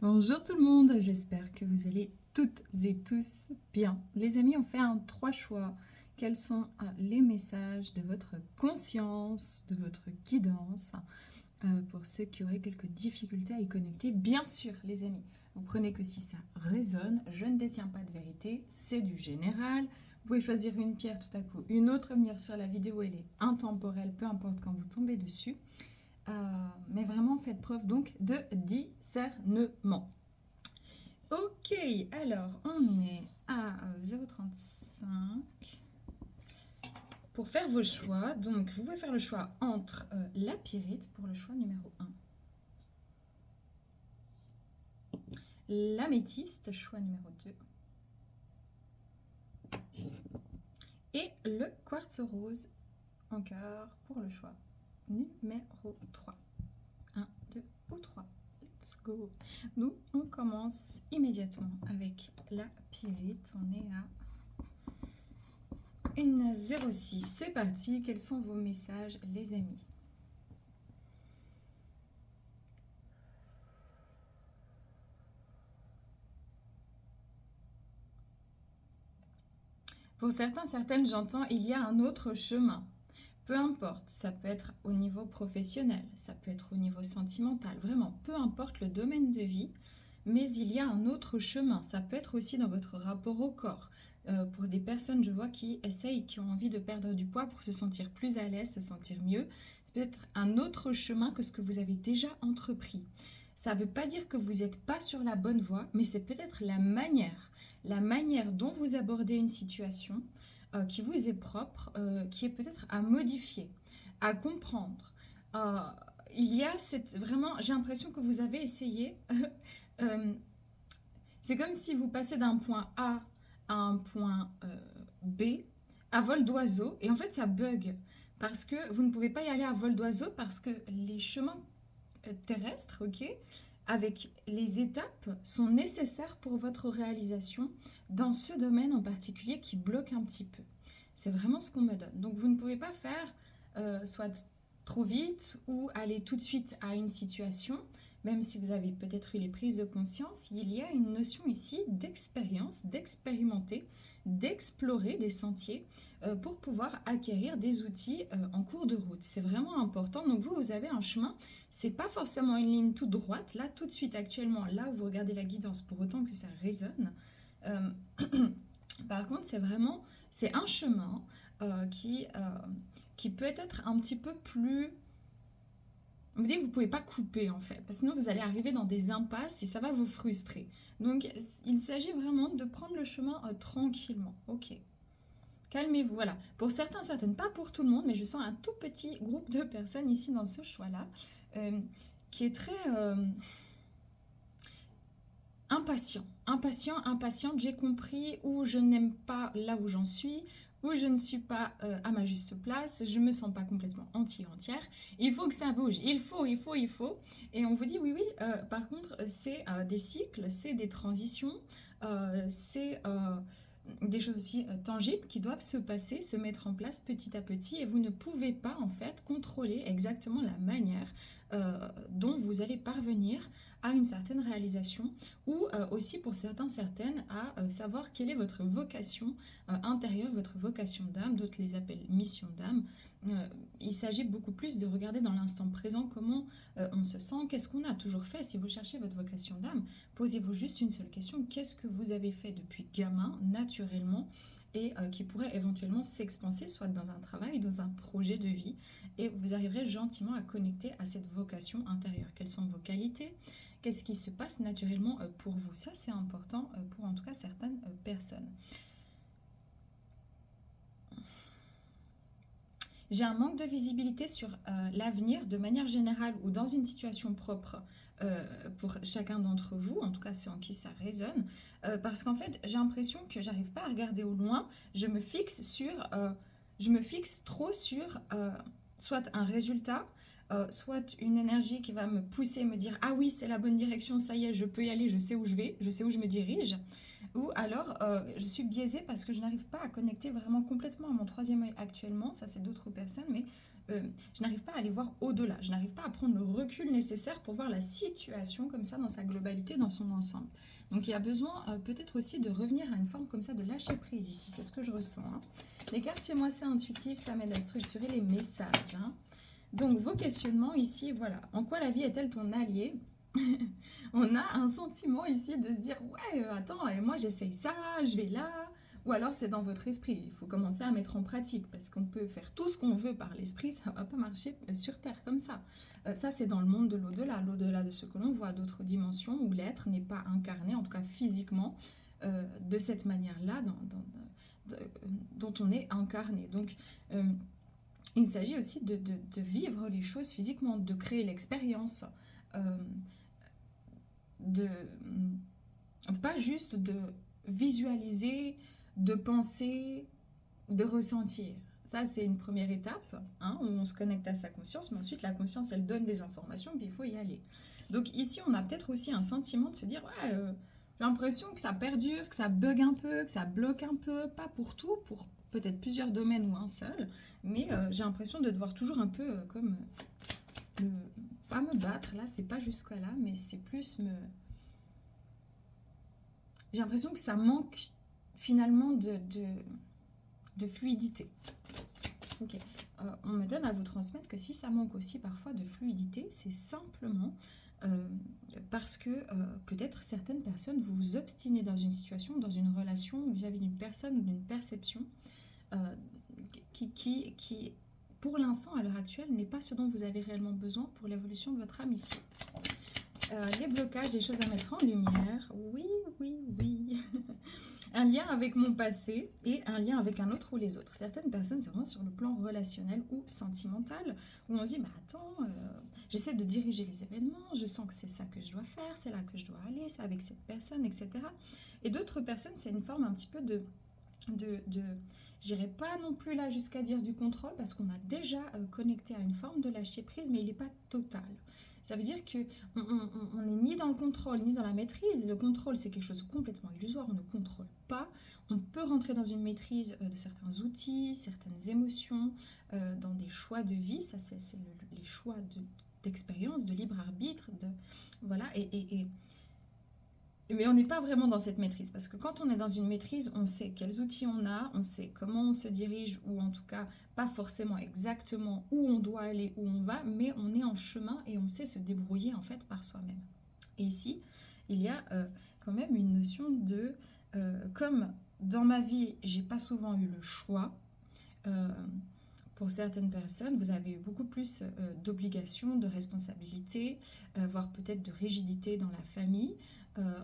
Bonjour tout le monde, j'espère que vous allez toutes et tous bien. Les amis, on fait trois choix. Quels sont les messages de votre conscience, de votre guidance pour ceux qui auraient quelques difficultés à y connecter? Bien sûr, les amis, vous prenez que si ça résonne. Je ne détiens pas de vérité, c'est du général. Vous pouvez choisir une pierre tout à coup, une autre, venir sur la vidéo, elle est intemporelle, peu importe quand vous tombez dessus. Mais vraiment, faites preuve donc de discernement. Ok, alors on est à 0,35 pour faire vos choix. Donc, vous pouvez faire le choix entre la pyrite pour le choix numéro 1, l'améthyste, choix numéro 2, et le quartz rose en cœur pour le choix numéro 3. 1, 2 ou 3. Let's go. Nous, on commence immédiatement avec la pyrite. On est à une 06. C'est parti. Quels sont vos messages, les amis? Pour certains, certaines, j'entends, il y a un autre chemin. Peu importe, ça peut être au niveau professionnel, ça peut être au niveau sentimental, vraiment, peu importe le domaine de vie, mais il y a un autre chemin. Ça peut être aussi dans votre rapport au corps. Pour des personnes, je vois, qui essayent, qui ont envie de perdre du poids pour se sentir plus à l'aise, se sentir mieux, c'est peut-être un autre chemin que ce que vous avez déjà entrepris. Ça ne veut pas dire que vous n'êtes pas sur la bonne voie, mais c'est peut-être la manière dont vous abordez une situation qui vous est propre, qui est peut-être à modifier, à comprendre. Euh, il y a vraiment, j'ai l'impression que vous avez essayé. C'est comme si vous passez d'un point A à un point B à vol d'oiseau, et en fait ça bug parce que vous ne pouvez pas y aller à vol d'oiseau parce que les chemins terrestres, ok, avec les étapes sont nécessaires pour votre réalisation dans ce domaine en particulier qui bloque un petit peu. C'est vraiment ce qu'on me donne. Donc vous ne pouvez pas faire soit trop vite ou aller tout de suite à une situation, même si vous avez peut-être eu les prises de conscience, il y a une notion ici d'expérience, d'expérimenter, d'explorer des sentiers pour pouvoir acquérir des outils en cours de route. C'est vraiment important. Donc vous avez un chemin. C'est pas forcément une ligne toute droite. Là, tout de suite, actuellement, là où vous regardez la guidance, pour autant que ça résonne. Euh, Par contre, c'est un chemin qui peut être un petit peu plus. Vous dites que vous ne pouvez pas couper en fait, parce que sinon vous allez arriver dans des impasses et ça va vous frustrer. Donc il s'agit vraiment de prendre le chemin tranquillement. Ok. Calmez-vous, voilà. Pour certains, certaines, pas pour tout le monde, mais je sens un tout petit groupe de personnes ici dans ce choix-là, euh, qui est très impatiente. J'ai compris où je n'aime pas là où j'en suis, où je ne suis pas à ma juste place, je me sens pas complètement entière. Il faut que ça bouge, il faut. Et on vous dit oui, par contre, c'est des cycles, c'est des transitions, c'est des choses aussi tangibles qui doivent se passer, se mettre en place petit à petit, et vous ne pouvez pas en fait contrôler exactement la manière dont vous allez parvenir à une certaine réalisation, ou aussi pour certains, certaines, à savoir quelle est votre vocation intérieure, votre vocation d'âme. D'autres les appellent mission d'âme. Il s'agit beaucoup plus de regarder dans l'instant présent comment on se sent, qu'est-ce qu'on a toujours fait. Si vous cherchez votre vocation d'âme, posez-vous juste une seule question: qu'est-ce que vous avez fait depuis gamin, naturellement, et qui pourrait éventuellement s'expanser, soit dans un travail, dans un projet de vie, et vous arriverez gentiment à connecter à cette vocation intérieure. Quelles sont vos qualités? Qu'est-ce qui se passe naturellement pour vous? Ça, c'est important pour en tout cas certaines personnes. J'ai un manque de visibilité sur l'avenir de manière générale ou dans une situation propre pour chacun d'entre vous, en tout cas ceux en qui ça résonne, parce qu'en fait j'ai l'impression que j'arrive pas à regarder au loin, je me fixe trop sur soit un résultat, soit une énergie qui va me pousser, me dire ah oui c'est la bonne direction, ça y est je peux y aller, je sais où je vais, je sais où je me dirige, Ou alors, je suis biaisée parce que je n'arrive pas à connecter vraiment complètement à mon troisième œil actuellement. Ça, c'est d'autres personnes, mais je n'arrive pas à aller voir au-delà. Je n'arrive pas à prendre le recul nécessaire pour voir la situation comme ça dans sa globalité, dans son ensemble. Donc, il y a besoin peut-être aussi de revenir à une forme comme ça de lâcher prise ici. C'est ce que je ressens, hein. Les cartes chez moi, c'est intuitif. Ça m'aide à structurer les messages, hein. Donc, vos questionnements ici, voilà. En quoi la vie est-elle ton allié? On a un sentiment ici de se dire ouais attends moi j'essaye ça, je vais là, ou alors c'est dans votre esprit, il faut commencer à mettre en pratique parce qu'on peut faire tout ce qu'on veut par l'esprit, ça va pas marcher sur terre comme ça. Ça c'est dans le monde de l'au-delà de ce que l'on voit, d'autres dimensions où l'être n'est pas incarné, en tout cas physiquement, de cette manière-là dont on est incarné. Donc il s'agit aussi de vivre les choses physiquement, de créer l'expérience. euh, de pas juste de visualiser, de penser, de ressentir. Ça, c'est une première étape, hein, où on se connecte à sa conscience, mais ensuite la conscience, elle donne des informations, puis il faut y aller. Donc ici, on a peut-être aussi un sentiment de se dire, ouais, j'ai l'impression que ça perdure, que ça bug un peu, que ça bloque un peu, pas pour tout, pour peut-être plusieurs domaines ou un seul, mais j'ai l'impression de devoir toujours un peu comme le, pas me battre, là, c'est pas jusqu'à là, mais c'est plus me... J'ai l'impression que ça manque finalement de fluidité. Ok. On me donne à vous transmettre que si ça manque aussi parfois de fluidité, c'est simplement parce que peut-être certaines personnes, vous vous obstinez dans une situation, dans une relation vis-à-vis d'une personne ou d'une perception euh, qui, pour l'instant, à l'heure actuelle, n'est pas ce dont vous avez réellement besoin pour l'évolution de votre âme ici. Les blocages, des choses à mettre en lumière. Oui, oui, oui. Un lien avec mon passé et un lien avec un autre ou les autres. Certaines personnes, c'est vraiment sur le plan relationnel ou sentimental, où on se dit, mais attends, j'essaie de diriger les événements, je sens que c'est ça que je dois faire, c'est là que je dois aller, c'est avec cette personne, etc. Et d'autres personnes, c'est une forme un petit peu de j'irai pas non plus là jusqu'à dire du contrôle parce qu'on a déjà connecté à une forme de lâcher prise, mais il n'est pas total. Ça veut dire que on n'est ni dans le contrôle ni dans la maîtrise. Le contrôle, c'est quelque chose de complètement illusoire, on ne contrôle pas. On peut rentrer dans une maîtrise de certains outils, certaines émotions, dans des choix de vie. Ça, c'est les choix d'expérience, de libre arbitre, voilà, mais on n'est pas vraiment dans cette maîtrise, parce que quand on est dans une maîtrise, on sait quels outils on a, on sait comment on se dirige, ou en tout cas pas forcément exactement où on doit aller, où on va, mais on est en chemin et on sait se débrouiller en fait par soi-même. Et ici, il y a quand même une notion de, comme dans ma vie, j'ai pas souvent eu le choix, euh, pour certaines personnes, vous avez eu beaucoup plus d'obligations, de responsabilités, voire peut-être de rigidité dans la famille,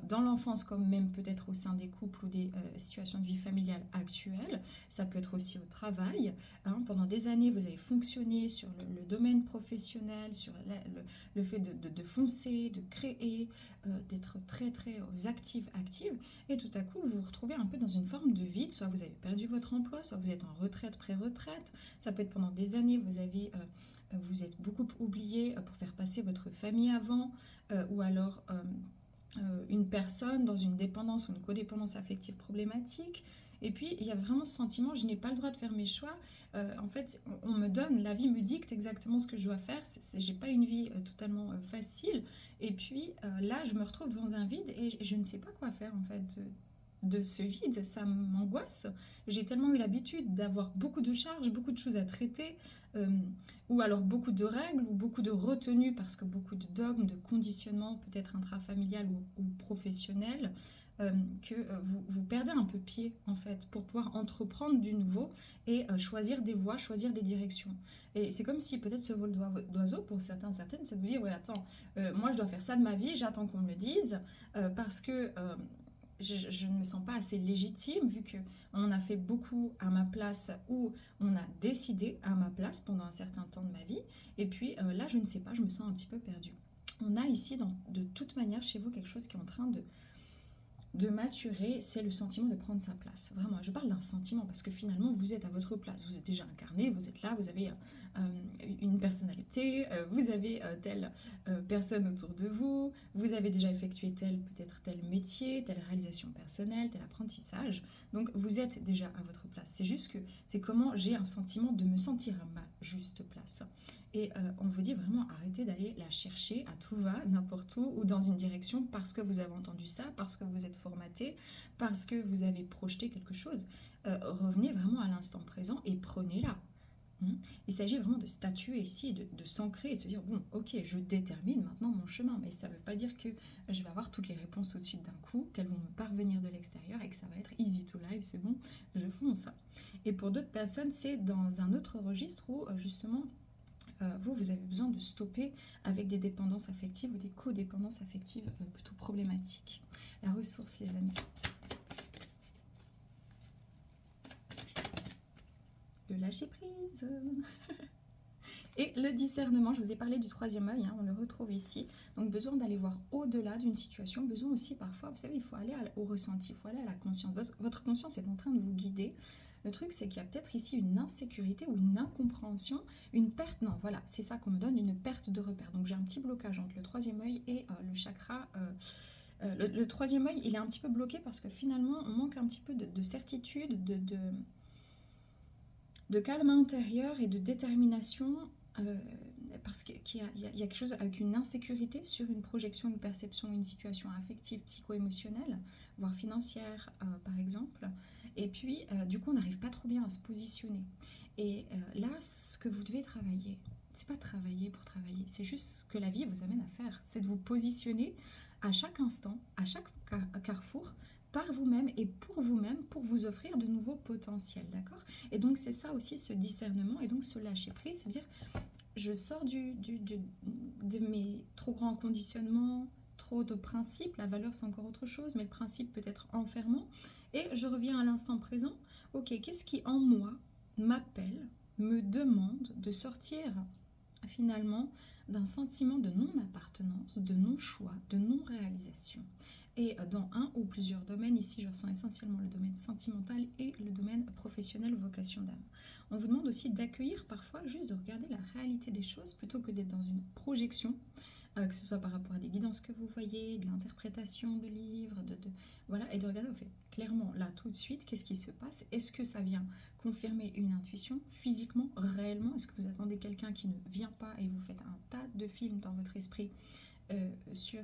dans l'enfance comme même peut-être au sein des couples ou des situations de vie familiale actuelles. Ça peut être aussi au travail, hein. Pendant des années, vous avez fonctionné sur le domaine professionnel, sur le fait de foncer, de créer, d'être très très active. Et tout à coup, vous vous retrouvez un peu dans une forme de vide. Soit vous avez perdu votre emploi, soit vous êtes en retraite, pré-retraite. Ça peut être pendant des années, vous êtes beaucoup oublié pour faire passer votre famille avant, ou alors une personne dans une dépendance ou une codépendance affective problématique. Et puis, il y a vraiment ce sentiment, je n'ai pas le droit de faire mes choix. En fait, on me donne, la vie me dicte exactement ce que je dois faire. J'ai pas une vie totalement facile. Et puis, là, je me retrouve dans un vide et je ne sais pas quoi faire, en fait, de ce vide. Ça m'angoisse. J'ai tellement eu l'habitude d'avoir beaucoup de charges, beaucoup de choses à traiter, euh, ou alors beaucoup de règles, ou beaucoup de retenues, parce que beaucoup de dogmes, de conditionnements, peut-être intrafamilial ou professionnel, que vous perdez un peu pied, en fait, pour pouvoir entreprendre du nouveau et choisir des voies, choisir des directions. Et c'est comme si peut-être ce vol d'oiseau, pour certains, certaines, c'est de vous dire, ouais, attends, moi je dois faire ça de ma vie, j'attends qu'on me le dise, parce que je ne me sens pas assez légitime vu qu'on a fait beaucoup à ma place ou on a décidé à ma place pendant un certain temps de ma vie. Et puis là, je ne sais pas, je me sens un petit peu perdue. On a ici, de toute manière, chez vous, quelque chose qui est en train de maturer, c'est le sentiment de prendre sa place. Vraiment, je parle d'un sentiment parce que finalement, vous êtes à votre place. Vous êtes déjà incarné, vous êtes là, vous avez une personnalité, vous avez telle personne autour de vous, vous avez déjà effectué peut-être tel métier, telle réalisation personnelle, tel apprentissage. Donc, vous êtes déjà à votre place. C'est juste que c'est comment j'ai un sentiment de me sentir à ma juste place. Et on vous dit vraiment arrêtez d'aller la chercher à tout va, n'importe où, ou dans une direction parce que vous avez entendu ça, parce que vous êtes formaté, parce que vous avez projeté quelque chose. Revenez vraiment à l'instant présent et prenez-la. Il s'agit vraiment de statuer ici, de s'ancrer et de se dire, bon, ok, je détermine maintenant mon chemin, mais ça ne veut pas dire que je vais avoir toutes les réponses au dessus d'un coup, qu'elles vont me parvenir de l'extérieur et que ça va être easy to live, c'est bon, je fonce. Et pour d'autres personnes, c'est dans un autre registre où justement, vous avez besoin de stopper avec des dépendances affectives ou des codépendances affectives plutôt problématiques. La ressource, les amis. Le lâcher prise. Et le discernement, je vous ai parlé du troisième œil, on le retrouve ici. Donc besoin d'aller voir au-delà d'une situation, besoin aussi parfois, vous savez, il faut aller au ressenti, il faut aller à la conscience. Votre conscience est en train de vous guider. Le truc, c'est qu'il y a peut-être ici une insécurité ou une incompréhension, une perte, non, voilà, c'est ça qu'on me donne, une perte de repère. Donc j'ai un petit blocage entre le troisième œil et le chakra. Le troisième œil, il est un petit peu bloqué parce que finalement, on manque un petit peu de certitude, de calme intérieur et de détermination parce qu'il y a quelque chose avec une insécurité sur une projection, une perception, une situation affective, psycho-émotionnelle, voire financière par exemple. Et puis, du coup, on n'arrive pas trop bien à se positionner. Et là, ce que vous devez travailler, c'est pas travailler pour travailler, c'est juste ce que la vie vous amène à faire, c'est de vous positionner à chaque instant, à chaque carrefour, par vous-même et pour vous-même, pour vous offrir de nouveaux potentiels, d'accord? Et donc, c'est ça aussi, ce discernement et donc ce lâcher-prise, c'est-à-dire, je sors de mes trop grands conditionnements, trop de principes, la valeur c'est encore autre chose, mais le principe peut être enfermant, et je reviens à l'instant présent, ok, qu'est-ce qui en moi m'appelle, me demande de sortir finalement d'un sentiment de non-appartenance, de non-choix, de non-réalisation. Et dans un ou plusieurs domaines, ici je ressens essentiellement le domaine sentimental et le domaine professionnel, vocation d'âme. On vous demande aussi d'accueillir parfois, juste de regarder la réalité des choses plutôt que d'être dans une projection, que ce soit par rapport à des guidances que vous voyez, de l'interprétation de livres, voilà, et de regarder, en fait, clairement, là, tout de suite, qu'est-ce qui se passe? Est-ce que ça vient confirmer une intuition, physiquement, réellement? Est-ce que vous attendez quelqu'un qui ne vient pas et vous faites un tas de films dans votre esprit sur,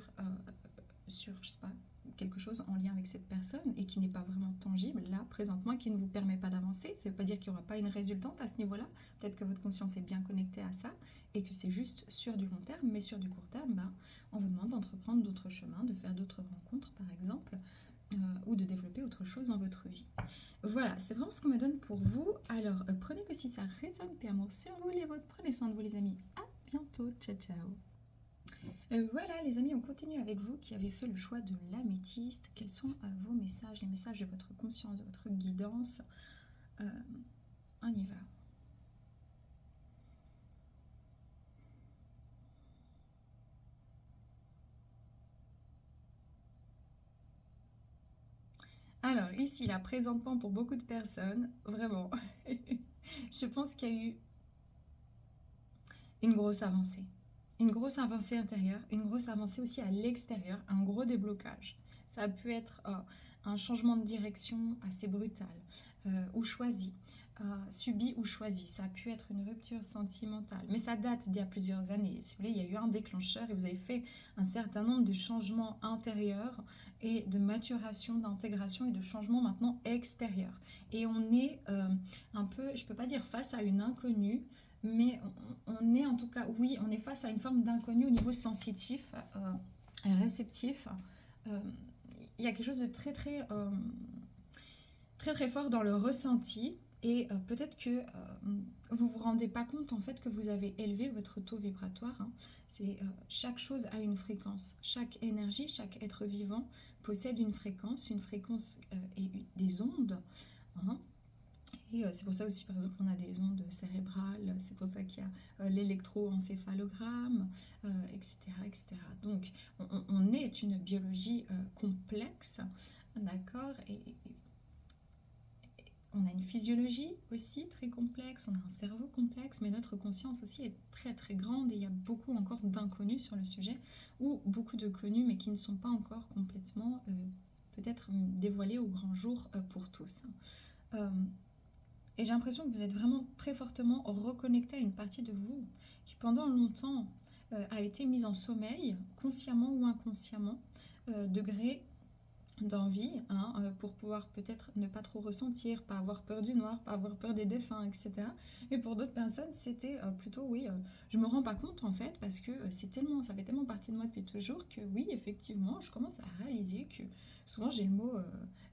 je sais pas, quelque chose en lien avec cette personne et qui n'est pas vraiment tangible, là, présentement, qui ne vous permet pas d'avancer? Ça ne veut pas dire qu'il n'y aura pas une résultante à ce niveau-là. Peut-être que votre conscience est bien connectée à ça et que c'est juste sur du long terme, mais sur du court terme, on vous demande d'entreprendre d'autres chemins, de faire d'autres rencontres, par exemple, ou de développer autre chose dans votre vie. Voilà, c'est vraiment ce qu'on me donne pour vous. Alors, prenez que si ça résonne, paix, amour sur vous, les vôtres. Prenez soin de vous, les amis. À bientôt. Ciao, ciao. Voilà les amis, on continue avec vous qui avez fait le choix de l'améthyste. Quels sont vos messages, les messages de votre conscience, de votre guidance? On y va. Alors ici, là, présentement pour beaucoup de personnes, vraiment, je pense qu'il y a eu une grosse avancée. Une grosse avancée intérieure, une grosse avancée aussi à l'extérieur, un gros déblocage. Ça a pu être un changement de direction assez brutal ou choisi, subi ou choisi. Ça a pu être une rupture sentimentale, mais ça date d'il y a plusieurs années. Si vous voulez, il y a eu un déclencheur et vous avez fait un certain nombre de changements intérieurs et de maturation, d'intégration et de changements maintenant extérieurs. Et on est un peu, je ne peux pas dire face à une inconnue, mais on est en tout cas, oui, on est face à une forme d'inconnu au niveau sensitif et réceptif. Il y a quelque chose de très très fort dans le ressenti et peut-être que vous vous rendez pas compte en fait que vous avez élevé votre taux vibratoire. C'est chaque chose a une fréquence, chaque énergie, chaque être vivant possède une fréquence et des ondes. Et c'est pour ça aussi, par exemple, on a des ondes cérébrales, c'est pour ça qu'il y a l'électroencéphalogramme, etc., etc. Donc, on est une biologie complexe d'accord? On a une physiologie aussi très complexe, on a un cerveau complexe, mais notre conscience aussi est très très grande et il y a beaucoup encore d'inconnus sur le sujet, ou beaucoup de connus mais qui ne sont pas encore complètement peut-être dévoilés au grand jour pour tous. Euh, et j'ai l'impression que vous êtes vraiment très fortement reconnecté à une partie de vous qui pendant longtemps a été mise en sommeil, consciemment ou inconsciemment, de gré d'envie, hein, pour pouvoir peut-être ne pas trop ressentir, pas avoir peur du noir, pas avoir peur des défunts, etc. Et pour d'autres personnes, c'était plutôt, oui, je me rends pas compte en fait, parce que c'est tellement, ça fait tellement partie de moi depuis toujours que oui, effectivement, je commence à réaliser que souvent j'ai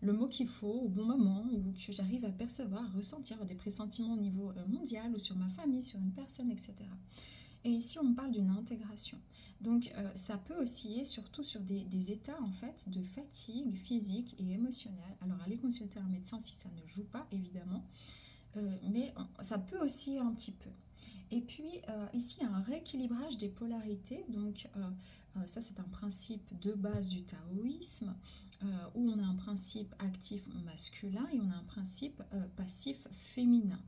le mot qu'il faut au bon moment, ou que j'arrive à percevoir, à ressentir des pressentiments au niveau mondial, ou sur ma famille, sur une personne, etc. Et ici, on parle d'une intégration. Donc, ça peut osciller surtout sur des états en fait de fatigue physique et émotionnelle. Alors, allez consulter un médecin si ça ne joue pas, évidemment, mais ça peut osciller un petit peu. Et puis, ici, il y a un rééquilibrage des polarités. Donc, ça, c'est un principe de base du taoïsme, où on a un principe actif masculin et on a un principe passif féminin.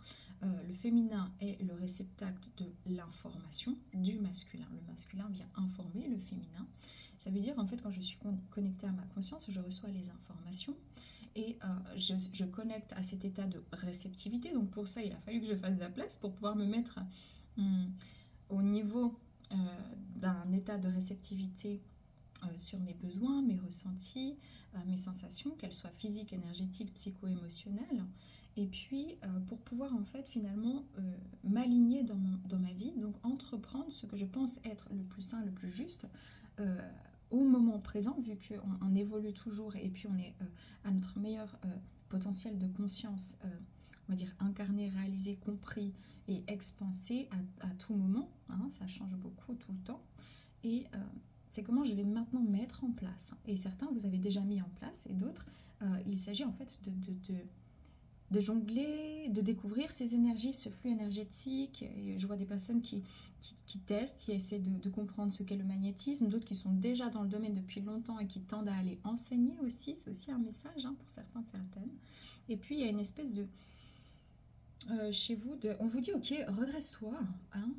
Le féminin est le réceptacle de l'information du masculin. Le masculin vient informer le féminin. Ça veut dire, en fait, quand je suis connectée à ma conscience, je reçois les informations et je connecte à cet état de réceptivité. Donc pour ça, il a fallu que je fasse de la place pour pouvoir me mettre hum, au niveau euh, d'un état de réceptivité sur mes besoins, mes ressentis, mes sensations, qu'elles soient physiques, énergétiques, psycho-émotionnelles. Et puis pour pouvoir en fait finalement m'aligner dans ma vie, donc entreprendre ce que je pense être le plus sain, le plus juste, au moment présent, vu qu'on évolue toujours et puis on est à notre meilleur potentiel de conscience, on va dire incarné, réalisé, compris et expansé à tout moment, hein, ça change beaucoup tout le temps. Et c'est comment je vais maintenant mettre en place. Et certains, vous avez déjà mis en place, et d'autres, il s'agit en fait de jongler, de découvrir ces énergies, ce flux énergétique. Et je vois des personnes qui testent, qui essaient de comprendre ce qu'est le magnétisme, d'autres qui sont déjà dans le domaine depuis longtemps et qui tendent à aller enseigner aussi. C'est aussi un message hein, pour certains, certaines. Et puis, il y a une espèce de... chez vous, on vous dit, ok, redresse-toi. Hein,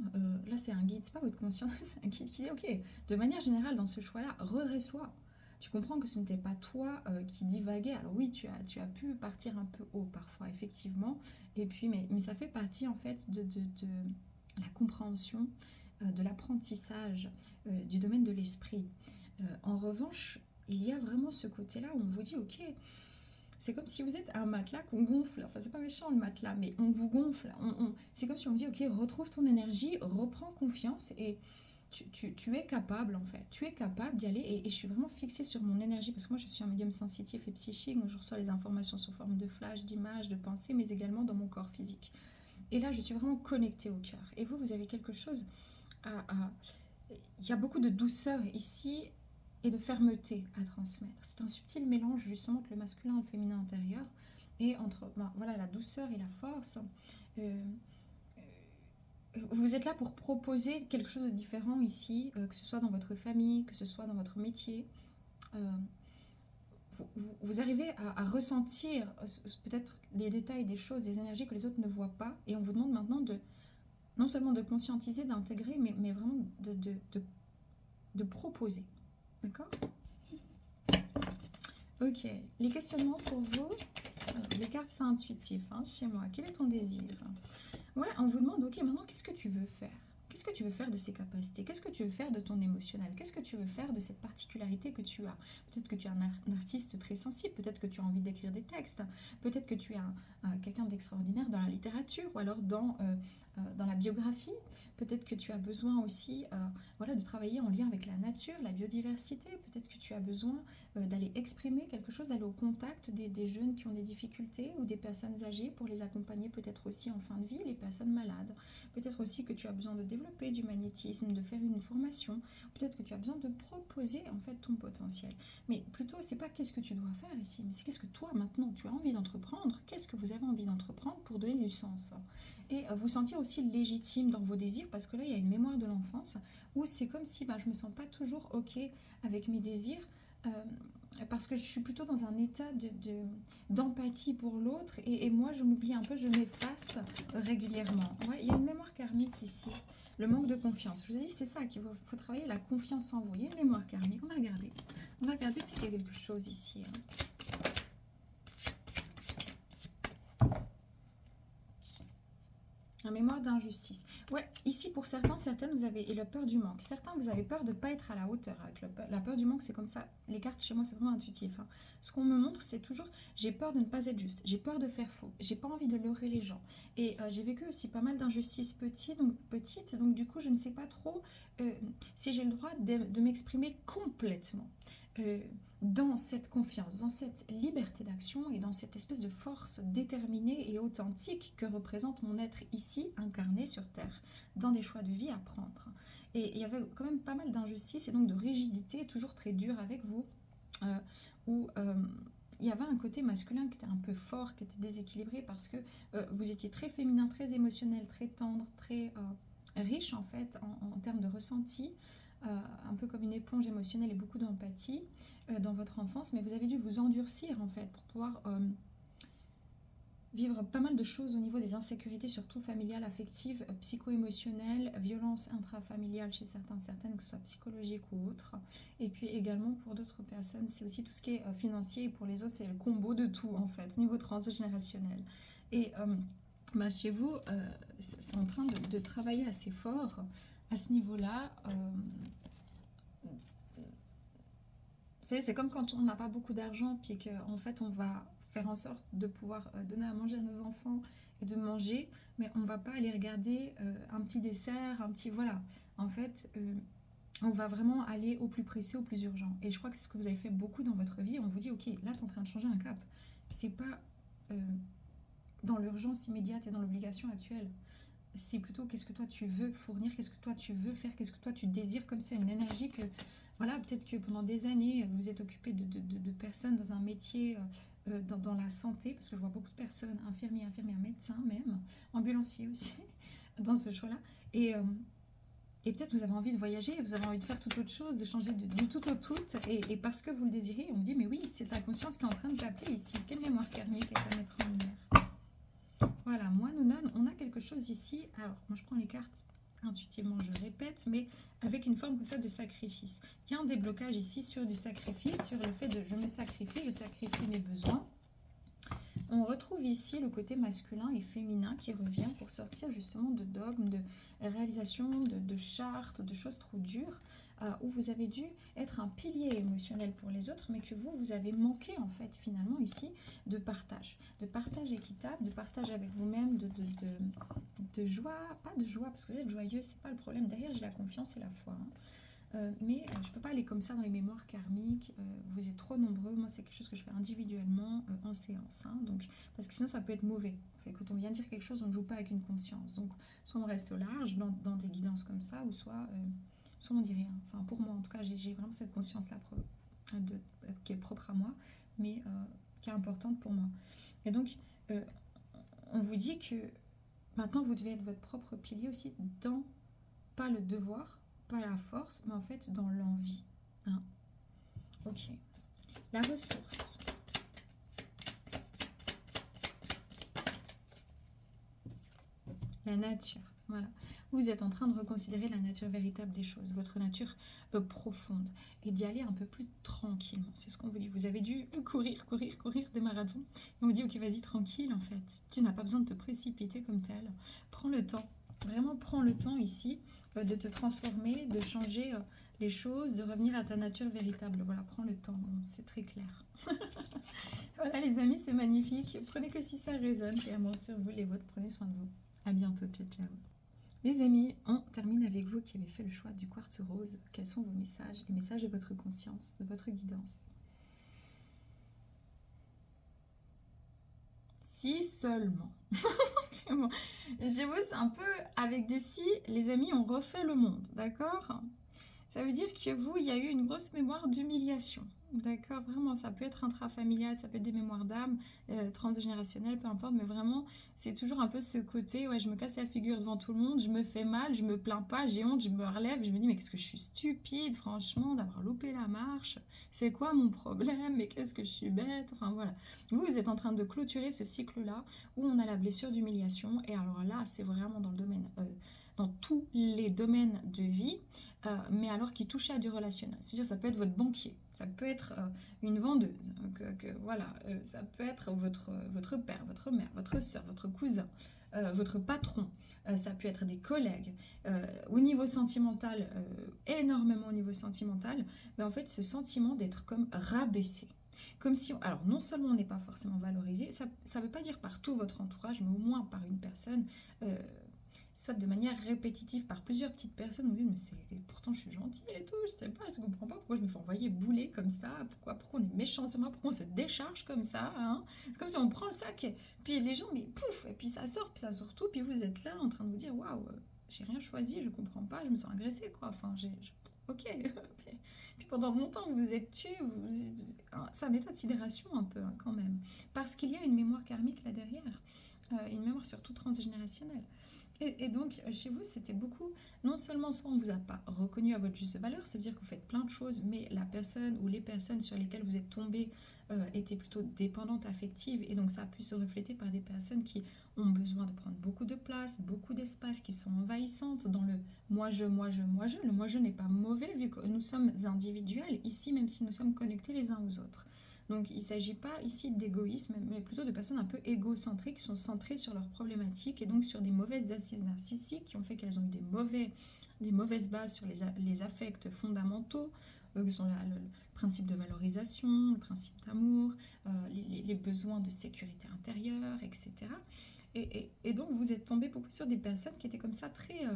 là, c'est un guide, c'est pas votre conscience, c'est un guide qui dit, ok, de manière générale, dans ce choix-là, redresse-toi. Tu comprends que ce n'était pas toi qui divaguais. Alors oui, tu as pu partir un peu haut parfois, effectivement. Et puis, mais ça fait partie, en fait, de la compréhension, de l'apprentissage du domaine de l'esprit. En revanche, il y a vraiment ce côté-là où on vous dit, ok, c'est comme si vous êtes un matelas qu'on gonfle. Enfin, c'est pas méchant le matelas, mais on vous gonfle. C'est comme si on vous dit, ok, retrouve ton énergie, reprends confiance et tu es capable en fait. Tu es capable d'y aller et je suis vraiment fixée sur mon énergie parce que moi je suis un médium sensitif et psychique. Donc je reçois les informations sous forme de flash, d'images, de pensées, mais également dans mon corps physique. Et là, je suis vraiment connectée au cœur. Et vous avez quelque chose à... Il y a beaucoup de douceur ici et de fermeté à transmettre. C'est un subtil mélange justement entre le masculin et le féminin intérieur et entre voilà, la douceur et la force. Euh, vous êtes là pour proposer quelque chose de différent ici, que ce soit dans votre famille, que ce soit dans votre métier. Euh, vous arrivez à ressentir peut-être des détails, des choses, des énergies que les autres ne voient pas et on vous demande maintenant de non seulement de conscientiser, d'intégrer, mais vraiment de proposer. D'accord? Ok, les questionnements pour vous. Les cartes, c'est intuitif hein, chez moi. Quel est ton désir? Ouais, on vous demande, ok, maintenant, qu'est-ce que tu veux faire? Qu'est-ce que tu veux faire de ces capacités? Qu'est-ce que tu veux faire de ton émotionnel? Qu'est-ce que tu veux faire de cette particularité que tu as? Peut-être que tu es un artiste très sensible, peut-être que tu as envie d'écrire des textes, peut-être que tu es quelqu'un d'extraordinaire dans la littérature ou alors dans la biographie. Peut-être que tu as besoin aussi voilà, de travailler en lien avec la nature, la biodiversité. Peut-être que tu as besoin d'aller exprimer quelque chose, d'aller au contact des jeunes qui ont des difficultés ou des personnes âgées pour les accompagner peut-être aussi en fin de vie, les personnes malades. Peut-être aussi que tu as besoin de développer du magnétisme, de faire une formation. Peut-être que tu as besoin de proposer en fait ton potentiel. Mais plutôt, c'est pas qu'est-ce que tu dois faire ici, mais c'est qu'est-ce que toi maintenant tu as envie d'entreprendre. Qu'est-ce que vous avez envie d'entreprendre pour donner du sens et vous sentir aussi légitime dans vos désirs parce que là il y a une mémoire de l'enfance où c'est comme si je me sens pas toujours ok avec mes désirs euh, parce que je suis plutôt dans un état d'empathie pour l'autre et moi je m'oublie un peu, je m'efface régulièrement. Ouais, il y a une mémoire karmique ici, le manque de confiance. Je vous ai dit, c'est ça qu'il faut travailler, la confiance en vous. Il y a une mémoire karmique, on va regarder parce qu'il y a quelque chose ici. Hein. La mémoire d'injustice. Ouais, ici pour certains, certaines, vous avez et la peur du manque. Certains, vous avez peur de ne pas être à la hauteur. Avec la peur du manque, c'est comme ça. Les cartes chez moi, c'est vraiment intuitif. Hein. Ce qu'on me montre, c'est toujours, j'ai peur de ne pas être juste. J'ai peur de faire faux. J'ai pas envie de leurrer les gens. Et j'ai vécu aussi pas mal d'injustices petites. Donc du coup, je ne sais pas trop si j'ai le droit de m'exprimer complètement. Euh, dans cette confiance, dans cette liberté d'action et dans cette espèce de force déterminée et authentique que représente mon être ici, incarné sur Terre, dans des choix de vie à prendre. Et il y avait quand même pas mal d'injustice et donc de rigidité, toujours très dure avec vous, où il y avait un côté masculin qui était un peu fort, qui était déséquilibré parce que vous étiez très féminin, très émotionnel, très tendre, très riche en fait en termes de ressenti. Un peu comme une éponge émotionnelle et beaucoup d'empathie dans votre enfance, mais vous avez dû vous endurcir en fait pour pouvoir vivre pas mal de choses au niveau des insécurités, surtout familiales, affectives, psycho-émotionnelles, violences intrafamiliales chez certaines, que ce soit psychologiques ou autres. Et puis également pour d'autres personnes, c'est aussi tout ce qui est financier, et pour les autres, c'est le combo de tout en fait, au niveau transgénérationnel. Et chez vous, c'est en train de travailler assez fort à ce niveau-là. C'est comme quand on n'a pas beaucoup d'argent, puis qu'en fait on va faire en sorte de pouvoir donner à manger à nos enfants et de manger, mais on va pas aller regarder un petit dessert, un petit... Voilà. En fait, on va vraiment aller au plus pressé, au plus urgent. Et je crois que c'est ce que vous avez fait beaucoup dans votre vie. On vous dit, ok, là tu es en train de changer un cap. C'est pas dans l'urgence immédiate et dans l'obligation actuelle. C'est plutôt qu'est-ce que toi tu veux fournir, qu'est-ce que toi tu veux faire, qu'est-ce que toi tu désires, comme c'est une énergie que, voilà, peut-être que pendant des années, vous êtes occupé de personnes dans un métier, dans la santé, parce que je vois beaucoup de personnes, infirmiers, médecins même, ambulanciers aussi, dans ce choix-là, et peut-être vous avez envie de voyager, vous avez envie de faire toute autre chose, de changer du tout au tout, et parce que vous le désirez, on me dit, mais oui, c'est ta conscience qui est en train de t'appeler ici, quelle mémoire karmique est à mettre en lumière. Voilà, moi, Nounan, on a quelque chose ici. Alors, moi, je prends les cartes intuitivement, je répète, mais avec une forme comme ça de sacrifice. Il y a un déblocage ici sur du sacrifice, sur le fait de je me sacrifie, je sacrifie mes besoins. On retrouve ici le côté masculin et féminin qui revient pour sortir justement de dogmes, de réalisations, de chartes, de choses trop dures, où vous avez dû être un pilier émotionnel pour les autres, mais que vous avez manqué en fait finalement ici de partage équitable, de partage avec vous-même, de joie, pas de joie, parce que vous êtes joyeux, c'est pas le problème, derrière j'ai la confiance et la foi, hein. Mais je ne peux pas aller comme ça dans les mémoires karmiques, vous êtes trop nombreux, moi c'est quelque chose que je fais individuellement en séance, hein, donc, parce que sinon ça peut être mauvais. En fait, quand on vient dire quelque chose, on ne joue pas avec une conscience, donc soit on reste large dans des guidances comme ça, ou soit on dit rien. Enfin pour moi en tout cas, j'ai vraiment cette conscience-là qui est propre à moi, mais qui est importante pour moi. Et donc on vous dit que maintenant vous devez être votre propre pilier aussi dans, pas le devoir, pas la force, mais en fait dans l'envie. Hein. Ok. La ressource. La nature. Voilà. Vous êtes en train de reconsidérer la nature véritable des choses, votre nature profonde, et d'y aller un peu plus tranquillement. C'est ce qu'on vous dit. Vous avez dû courir des marathons. Et on vous dit, ok, vas-y, tranquille, en fait. Tu n'as pas besoin de te précipiter comme tel. Prends le temps. Vraiment, prends le temps ici de te transformer, de changer les choses, de revenir à ta nature véritable. Voilà, prends le temps. Bon, c'est très clair. Voilà, les amis, c'est magnifique. Prenez que si ça résonne. Et amour sur vous, les vôtres. Prenez soin de vous. À bientôt. Ciao, ciao. Les amis, on termine avec vous qui avez fait le choix du quartz rose. Quels sont vos messages? Les messages de votre conscience, de votre guidance. Si seulement. Bon, je bosse un peu avec des si, les amis, on refait le monde, d'accord? Ça veut dire que vous, il y a eu une grosse mémoire d'humiliation. D'accord, vraiment, ça peut être intrafamilial, ça peut être des mémoires d'âme, transgénérationnelles, peu importe, mais vraiment, c'est toujours un peu ce côté, ouais, je me casse la figure devant tout le monde, je me fais mal, je me plains pas, j'ai honte, je me relève, je me dis, mais qu'est-ce que je suis stupide, franchement, d'avoir loupé la marche, c'est quoi mon problème, mais qu'est-ce que je suis bête, enfin voilà. Vous êtes en train de clôturer ce cycle-là, où on a la blessure d'humiliation, et alors là, c'est vraiment dans le domaine, dans tous les domaines de vie, mais alors qui touchait à du relationnel. C'est-à-dire ça peut être votre banquier, ça peut être une vendeuse, voilà, ça peut être votre père, votre mère, votre soeur, votre cousin, votre patron, ça peut être des collègues. Au niveau sentimental, énormément au niveau sentimental, mais en fait ce sentiment d'être comme rabaissé. Comme si, alors non seulement on n'est pas forcément valorisé, ça ne veut pas dire par tout votre entourage, mais au moins par une personne, soit de manière répétitive par plusieurs petites personnes, on dit mais c'est pourtant je suis gentille et tout, je sais pas, je comprends pas pourquoi je me fais envoyer bouler comme ça, pourquoi on est méchant sur moi, pourquoi on se décharge comme ça, hein. C'est comme si on prend le sac, puis les gens, mais pouf, et puis ça sort tout, puis vous êtes là en train de vous dire waouh, j'ai rien choisi, je comprends pas, je me sens agressée quoi, enfin ok. Puis pendant longtemps vous vous êtes tué, c'est un état de sidération un peu hein, quand même, parce qu'il y a une mémoire karmique là derrière, une mémoire surtout transgénérationnelle. Et donc, chez vous, c'était beaucoup, non seulement soit on ne vous a pas reconnu à votre juste valeur, ça veut dire que vous faites plein de choses, mais la personne ou les personnes sur lesquelles vous êtes tombé étaient plutôt dépendantes affectives, et donc ça a pu se refléter par des personnes qui ont besoin de prendre beaucoup de place, beaucoup d'espace, qui sont envahissantes dans le moi, je, moi, je, moi, je. Le moi, je n'est pas mauvais vu que nous sommes individuels ici, même si nous sommes connectés les uns aux autres. Donc il ne s'agit pas ici d'égoïsme, mais plutôt de personnes un peu égocentriques qui sont centrées sur leurs problématiques et donc sur des mauvaises assises narcissiques qui ont fait qu'elles ont eu des mauvaises bases sur les affects fondamentaux, qui sont le principe de valorisation, le principe d'amour, les besoins de sécurité intérieure, etc. Et donc vous êtes tombé beaucoup sur des personnes qui étaient comme ça très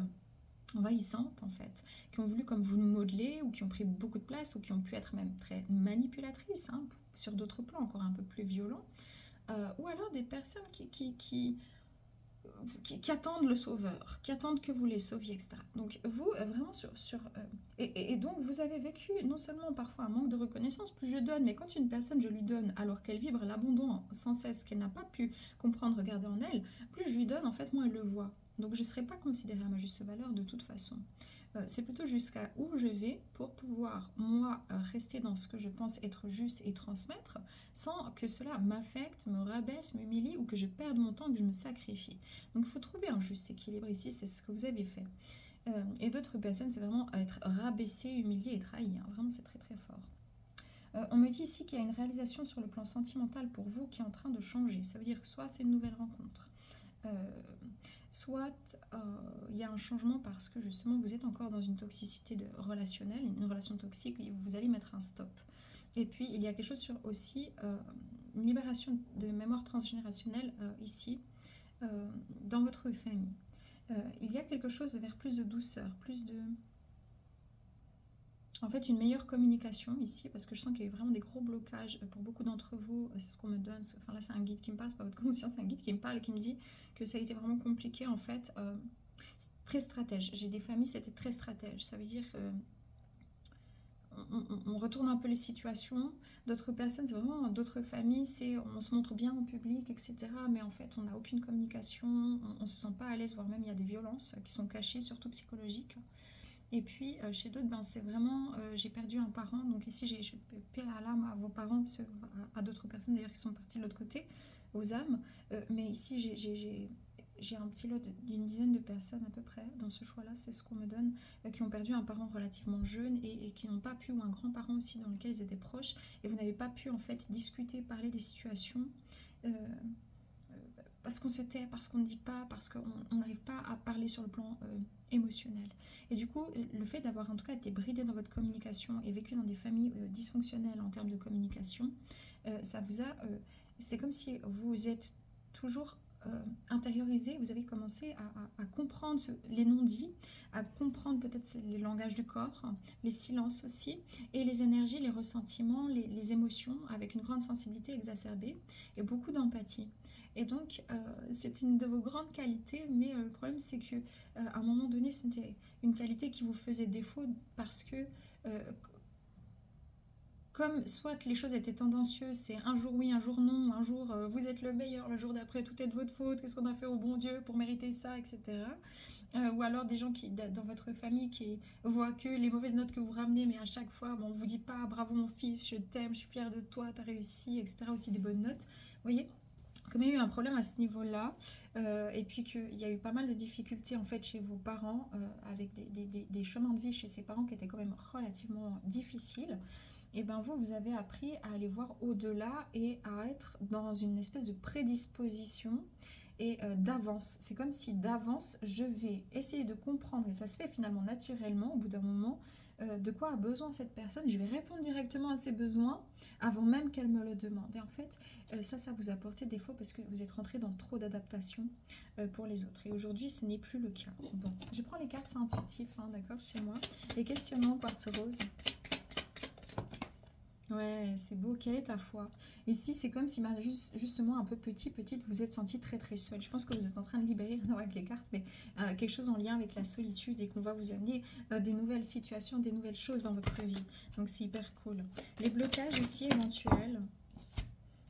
envahissantes en fait, qui ont voulu comme vous modeler ou qui ont pris beaucoup de place ou qui ont pu être même très manipulatrices hein, sur d'autres plans encore un peu plus violents, ou alors des personnes qui attendent le sauveur, qui attendent que vous les sauviez, etc. Donc vous, vraiment et donc vous avez vécu non seulement parfois un manque de reconnaissance, plus je donne, mais quand une personne, je lui donne alors qu'elle vibre l'abondant sans cesse, qu'elle n'a pas pu comprendre, regarder en elle, plus je lui donne, en fait, moi, elle le voit. Donc je ne serai pas considérée à ma juste valeur de toute façon. C'est plutôt jusqu'à où je vais pour pouvoir, moi, rester dans ce que je pense être juste et transmettre, sans que cela m'affecte, me rabaisse, m'humilie ou que je perde mon temps, que je me sacrifie. Donc il faut trouver un juste équilibre ici, c'est ce que vous avez fait. Et d'autres personnes, c'est vraiment être rabaissé, humilié et trahi. Hein. Vraiment, c'est très très fort. On me dit ici qu'il y a une réalisation sur le plan sentimental pour vous qui est en train de changer. Ça veut dire que soit c'est une nouvelle rencontre, euh, soit il y a un changement parce que justement vous êtes encore dans une toxicité relationnelle, une relation toxique, et vous allez mettre un stop. Et puis il y a quelque chose sur aussi une libération de mémoire transgénérationnelle ici, dans votre famille. Il y a quelque chose vers plus de douceur, plus de... En fait, une meilleure communication ici, parce que je sens qu'il y a eu vraiment des gros blocages pour beaucoup d'entre vous. C'est ce qu'on me donne. Enfin là, c'est un guide qui me parle, c'est pas votre conscience, c'est un guide qui me parle et qui me dit que ça a été vraiment compliqué en fait. Très stratège. J'ai des familles, c'était très stratège. Ça veut dire on retourne un peu les situations. D'autres personnes, c'est vraiment d'autres familles, c'est on se montre bien en public, etc. Mais en fait, on n'a aucune communication, on ne se sent pas à l'aise, voire même il y a des violences qui sont cachées, surtout psychologiques. Et puis chez d'autres, ben, c'est vraiment, j'ai perdu un parent, donc ici je paie à l'âme à vos parents, à d'autres personnes d'ailleurs qui sont parties de l'autre côté, aux âmes. Mais ici j'ai un petit lot d'une dizaine de personnes à peu près dans ce choix-là, c'est ce qu'on me donne, qui ont perdu un parent relativement jeune et qui n'ont pas pu, ou un grand-parent aussi dans lequel ils étaient proches, et vous n'avez pas pu en fait discuter, parler des situations. Euh, parce qu'on se tait, parce qu'on ne dit pas, parce qu'on n'arrive pas à parler sur le plan émotionnel. Et du coup, le fait d'avoir en tout cas été bridé dans votre communication et vécu dans des familles dysfonctionnelles en termes de communication, ça vous a... c'est comme si vous êtes toujours intériorisé, vous avez commencé à comprendre les non-dits, à comprendre peut-être les langages du corps, les silences aussi, et les énergies, les ressentiments, les émotions, avec une grande sensibilité exacerbée et beaucoup d'empathie. Et donc, c'est une de vos grandes qualités, mais le problème, c'est que à un moment donné, c'était une qualité qui vous faisait défaut parce que comme soit les choses étaient tendancieuses, c'est un jour oui, un jour non, un jour vous êtes le meilleur, le jour d'après tout est de votre faute, qu'est-ce qu'on a fait au bon Dieu pour mériter ça, etc. Ou alors des gens qui, dans votre famille qui voient que les mauvaises notes que vous ramenez, mais à chaque fois, bon, on vous dit pas bravo mon fils, je t'aime, je suis fière de toi, t'as réussi, etc. Aussi des bonnes notes. Vous voyez, comme il y a eu un problème à ce niveau-là, et puis qu'il y a eu pas mal de difficultés en fait chez vos parents, avec des chemins de vie chez ces parents qui étaient quand même relativement difficiles, et ben vous, vous avez appris à aller voir au-delà et à être dans une espèce de prédisposition et d'avance. C'est comme si d'avance, je vais essayer de comprendre, et ça se fait finalement naturellement au bout d'un moment, de quoi a besoin cette personne. Je vais répondre directement à ses besoins avant même qu'elle me le demande. Et en fait, ça vous a apporté défaut parce que vous êtes rentré dans trop d'adaptation pour les autres. Et aujourd'hui, ce n'est plus le cas. Bon, je prends les cartes, c'est intuitif, hein, d'accord, chez moi. Les questionnements quartz rose. Ouais, c'est beau. Quelle est ta foi? Ici, c'est comme si justement un peu petite, vous êtes senti très très seule. Je pense que vous êtes en train de libérer, non avec les cartes, mais quelque chose en lien avec la solitude et qu'on va vous amener des nouvelles situations, des nouvelles choses dans votre vie. Donc c'est hyper cool. Les blocages ici éventuels.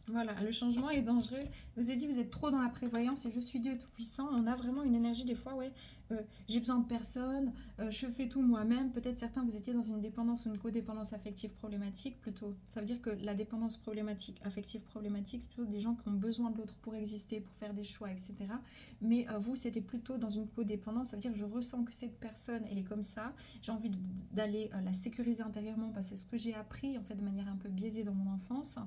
Voilà, le changement est dangereux. Je vous ai dit, vous êtes trop dans la prévoyance et je suis Dieu Tout-Puissant. On a vraiment une énergie des fois, ouais, j'ai besoin de personne, je fais tout moi-même. Peut-être certains, vous étiez dans une dépendance ou une codépendance affective problématique plutôt. Ça veut dire que la dépendance problématique, affective problématique, c'est plutôt des gens qui ont besoin de l'autre pour exister, pour faire des choix, etc. Mais vous, c'était plutôt dans une codépendance. Ça veut dire que je ressens que cette personne, elle est comme ça. J'ai envie d'aller la sécuriser intérieurement parce que c'est ce que j'ai appris en fait de manière un peu biaisée dans mon enfance.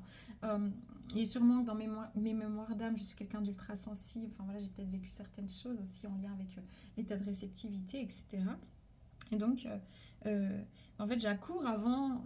Et sûrement que dans mes mémoires d'âme, je suis quelqu'un d'ultra sensible. Enfin voilà, j'ai peut-être vécu certaines choses aussi en lien avec l'état de réceptivité, etc. Et donc, en fait, j'accours avant,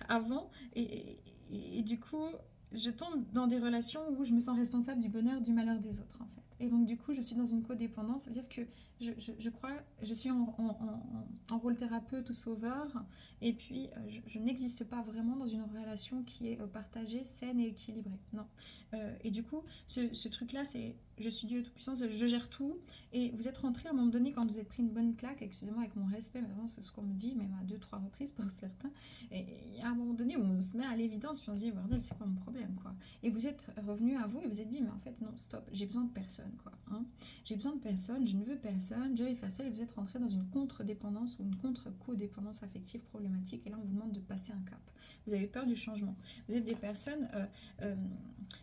avant et du coup, je tombe dans des relations où je me sens responsable du bonheur, du malheur des autres, en fait. Et donc, du coup, je suis dans une codépendance, ça veut dire que je crois, je suis en rôle thérapeute ou sauveur, et puis je n'existe pas vraiment dans une relation qui est partagée, saine et équilibrée. Non. Et du coup, ce truc-là, c'est je suis Dieu Tout-Puissant, je gère tout, et vous êtes rentré à un moment donné quand vous êtes pris une bonne claque, excusez-moi avec mon respect, mais vraiment c'est ce qu'on me dit, même à 2-3 reprises pour certains, et il y a un moment donné où on se met à l'évidence, puis on se dit, bordel, c'est quoi mon problème, quoi. Et vous êtes revenu à vous et vous êtes dit, mais en fait, non, stop, j'ai besoin de personne, quoi. Hein. J'ai besoin de personne, je ne veux personne, je vais faire seul, et vous êtes rentré dans une contre-dépendance ou une contre-codépendance affective problématique, et là on vous demande de passer un cap. Vous avez peur du changement. Vous êtes des personnes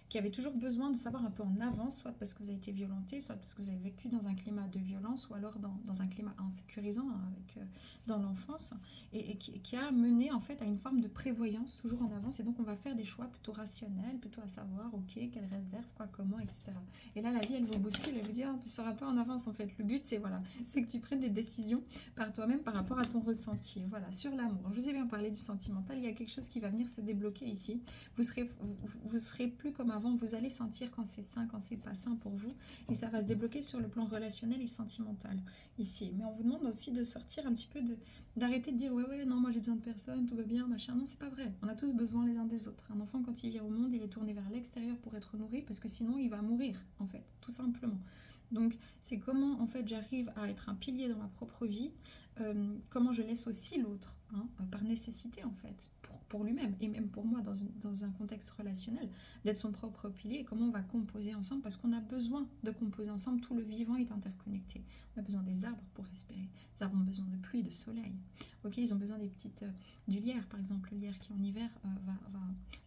qui avaient toujours besoin de savoir un peu en avance, soit parce que vous avez été violenté, soit parce que vous avez vécu dans un climat de violence, ou alors dans un climat insécurisant avec, dans l'enfance, et qui a mené en fait à une forme de prévoyance toujours en avance, et donc on va faire des choix plutôt rationnels, plutôt à savoir, ok, quelle réserve, quoi, comment, etc. Et là, la vie, elle vous bouscule, elle vous dit, ah, tu ne seras pas en avance en fait. Le but, c'est voilà, c'est que tu prennes des décisions par toi-même par rapport à ton ressenti. Voilà, sur l'amour. Je vous ai bien parlé du sentimental, il y a quelque chose qui va venir se débloquer ici. Vous serez plus comme avant, vous allez sentir quand c'est sain, quand c'est pas sain pour vous, et ça va se débloquer sur le plan relationnel et sentimental ici. Mais on vous demande aussi de sortir un petit peu d'arrêter de dire ouais non moi j'ai besoin de personne, tout va bien, machin. Non, c'est pas vrai. On a tous besoin les uns des autres. Un enfant quand il vient au monde, il est tourné vers l'extérieur pour être nourri parce que sinon il va mourir en fait, tout simplement. Donc c'est comment en fait j'arrive à être un pilier dans ma propre vie, comment je laisse aussi l'autre, hein, par nécessité en fait, pour lui-même et même pour moi dans un contexte relationnel, d'être son propre pilier, et comment on va composer ensemble parce qu'on a besoin de composer ensemble, tout le vivant est interconnecté. On a besoin des arbres pour respirer, les arbres ont besoin de pluie, de soleil, ok, ils ont besoin du lierre par exemple, le lierre qui en hiver va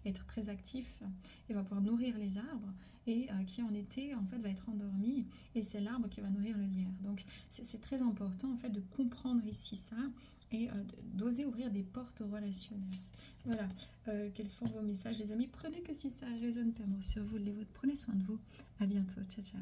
être très actif et va pouvoir nourrir les arbres, et qui en été en fait va être endormi, et c'est l'arbre qui va nourrir le lierre. Donc c'est très important en fait de comprendre ici ça, et d'oser ouvrir des portes relationnelles. Voilà, quels sont vos messages les amis? Prenez que si ça résonne pleinement sur vous, les vôtres. Prenez soin de vous. À bientôt. Ciao, ciao.